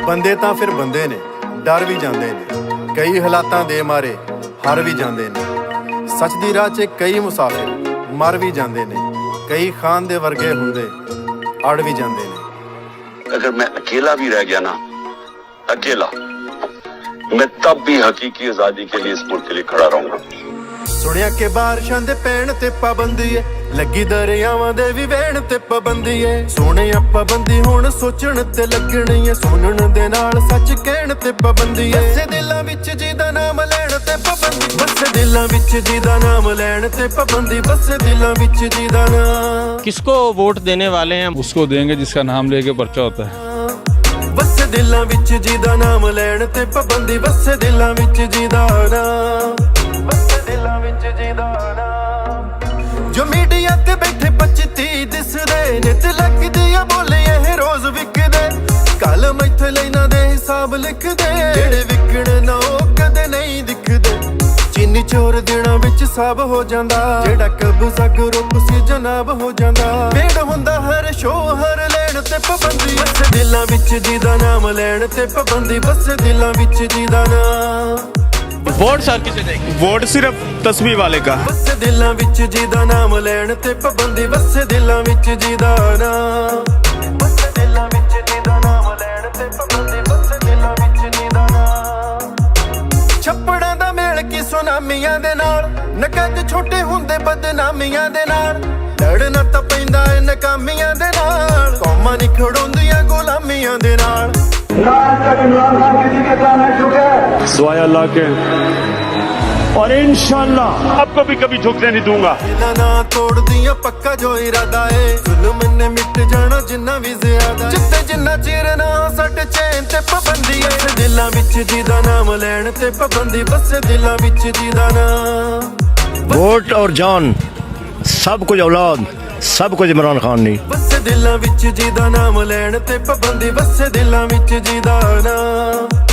ਬੰਦੇ ਤਾਂ ਫਿਰ ਬੰਦੇ ਨੇ, ਡਰ ਵੀ ਜਾਂਦੇ ਨੇ, ਕਈ ਹਾਲਾਤਾਂ ਦੇ ਮਾਰੇ ਹਾਰ ਵੀ ਜਾਂਦੇ ਨੇ। ਸੱਚ ਦੀ ਰਾਹ 'ਚ ਕਈ ਮੁਸਾਫਿਰ ਮਰ ਵੀ ਜਾਂਦੇ ਨੇ, ਕਈ ਖਾਨ ਦੇ ਵਰਗੇ ਹੁੰਦੇ ਅੜ ਵੀ ਜਾਂਦੇ ਨੇ। अगर मैं अकेला भी रह गया ना, अकेला, मैं तब भी हकीकी आजादी के लिए इस मुल्क के लिए खड़ा रहूंगा। ਸੁਣਿਆ ਕਿ ਬਾਰਿਸ਼ਾਂ ਦੇ ਪੈਣ ਤੇ ਪਾਬੰਦੀ ਏ, ਲੱਗੀ ਦਰਿਆਵਾਂ ਦੇ ਵੀ ਵਹਿਣ ਤੇ ਪਾਬੰਦੀ ਏ। ਸੋਹਣਿਆ ਪਾਬੰਦੀ ਹੁਣ ਸੋਚਣ ਤੇ ਲੱਗਣੀ ਏ, ਸੁਣਨ ਦੇ ਨਾਲ ਸੱਚ ਕਹਿਣ ਤੇ ਪਾਬੰਦੀ ਏ। ਵਸੇ ਦਿਲਾਂ ਵਿੱਚ ਜਿਹਦਾ ਨਾਮ ਲੈਣ ਤੇ ਪਾਬੰਦੀ, ਵਸੇ ਦਿਲਾਂ ਵਿੱਚ ਜਿਹਦਾ ਨਾਮ ਲੈਣ ਤੇ ਪਾਬੰਦੀ, ਵਸੇ ਦਿਲਾਂ ਵਿੱਚ ਜਿਹਦਾ ਨਾਮ। किसको वोट देने वाले हैं? उसको देंगे जिसका नाम लेके पर्चा होता है। ਵਸੇ ਦਿਲਾਂ ਵਿੱਚ ਜਿਹਦਾ ਨਾਮ ਲੈਣ ਤੇ ਪਾਬੰਦੀ, ਵਸੇ ਦਿਲਾਂ ਵਿੱਚ ਜਿਹਦਾ ਨਾਮ, ਵਸੇ ਦਿਲਾਂ ਵਿੱਚ ਜਿਹਦਾ ਨਾਮ। ਜੋ ਮੀਡੀਆ ਤੇ ਬੈਠੇ 25-30 ਦਿਸਦੇ ਨੇ ਤੇ ਲੱਗਦੀ ਆ ਬੋਲੇ ਇਹ ਰੋਜ਼ ਵਿਕਦੇ, ਕਲਮ ਇੱਥੇ ਲੈਣਾ ਦੇ ਹਿਸਾਬ ਲਿਖਦੇ, ਜਿਹੜੇ ਵਿਕਣ ਨਾ ਉਹ ਕਦੇ ਨਹੀਂ ਦਿਖਦੇ। ਚੀਨੀ ਚੋਰ ਦਿਨਾਂ ਵਿੱਚ ਸਭ ਹੋ ਜਾਂਦਾ, ਜਿਹੜਾ ਕਬਜ਼ਾ ਗਰੁੱਪ ਸੀ ਜਨਾਬ ਹੋ ਜਾਂਦਾ। ਭੇੜ ਹੁੰਦਾ ਹਰ ਸ਼ੋਅ ਹਰ ਲੈਣ ਤੇ ਪਾਬੰਦੀ, ਵਸੇ ਦਿਲਾਂ ਵਿੱਚ ਜਿਹਦਾ ਨਾਮ ਲੈਣ ਤੇ ਪਾਬੰਦੀ, ਵਸੇ ਦਿਲਾਂ ਵਿੱਚ ਜਿਹਦਾ ਨਾਮ। वोट सर किसे देंगे? वोट सिर्फ तस्वीर वाले का। ਵਸੇ ਦਿਲਾਂ ਵਿੱਚ ਜਿਹਦਾ ਨਾਮ ਲੈਣ ਤੇ ਪਾਬੰਦੀ, ਵਸੇ ਦਿਲਾਂ ਵਿੱਚ ਜਿਹਦਾ ਨਾਮ, ਵਸੇ ਦਿਲਾਂ ਵਿੱਚ ਜਿਹਦਾ ਨਾਮ ਲੈਣ ਤੇ ਪਾਬੰਦੀ, ਵਸੇ ਦਿਲਾਂ ਵਿੱਚ ਜਿਹਦਾ ਨਾਮ। ਛੱਪੜਾਂ ਦਾ ਮੇਲ ਕੀ ਸੁਨਾਮੀਆਂ ਦੇ ਨਾਲ, ਨਕਦ ਛੋਟੇ ਹੁੰਦੇ ਬਦਨਾਮੀਆਂ ਦੇ ਨਾਲ, ਲੜਨਾ ਤਾਂ ਪੈਂਦਾ ਏ ਨਕਾਮੀਆਂ ਦੇ ਨਾਲ, ਕੌਮਾਂ ਨਹੀਂ ਖੜੋਂਦੀਆਂ ਗੁਲਾਮੀਆਂ ਦੇ ਨਾਲ। दुआए अल्लाह के, और इंशाअल्लाह आपको भी कभी झुकने नहीं दूंगा। ਨਾ ਤੋੜਦੀਆਂ ਪੱਕਾ ਜੋ ਇਰਾਦਾ ਏ, ਜ਼ੁਲਮ ਨੇ ਮਿਟ ਜਾਣਾ ਜਿੰਨਾ ਵੀ ਜ਼ਿਆਦਾ, ਜਿੱਤੇ ਜਿੰਨਾ ਚਿਰ ਨਾ ਸਾਡੇ ਚੈਨ ਤੇ ਪਾਬੰਦੀ ਏ। ਵਸੇ ਦਿਲਾਂ ਵਿੱਚ ਜਿਹਦਾ ਨਾਮ ਲੈਣ ਤੇ ਪਾਬੰਦੀ, ਵਸੇ ਦਿਲਾਂ ਵਿੱਚ ਜਿਹਦਾ ਨਾਮ। वोट और जान सब कुछ औलाद सब कुछ इमरान खान ने। ਵਸੇ ਦਿਲਾਂ ਵਿੱਚ ਜਿਹਦਾ ਨਾਮ ਲੈਣ ਤੇ ਪਾਬੰਦੀ, ਵਸੇ ਦਿਲਾਂ ਵਿੱਚ ਜਿਹਦਾ ਨਾਮ।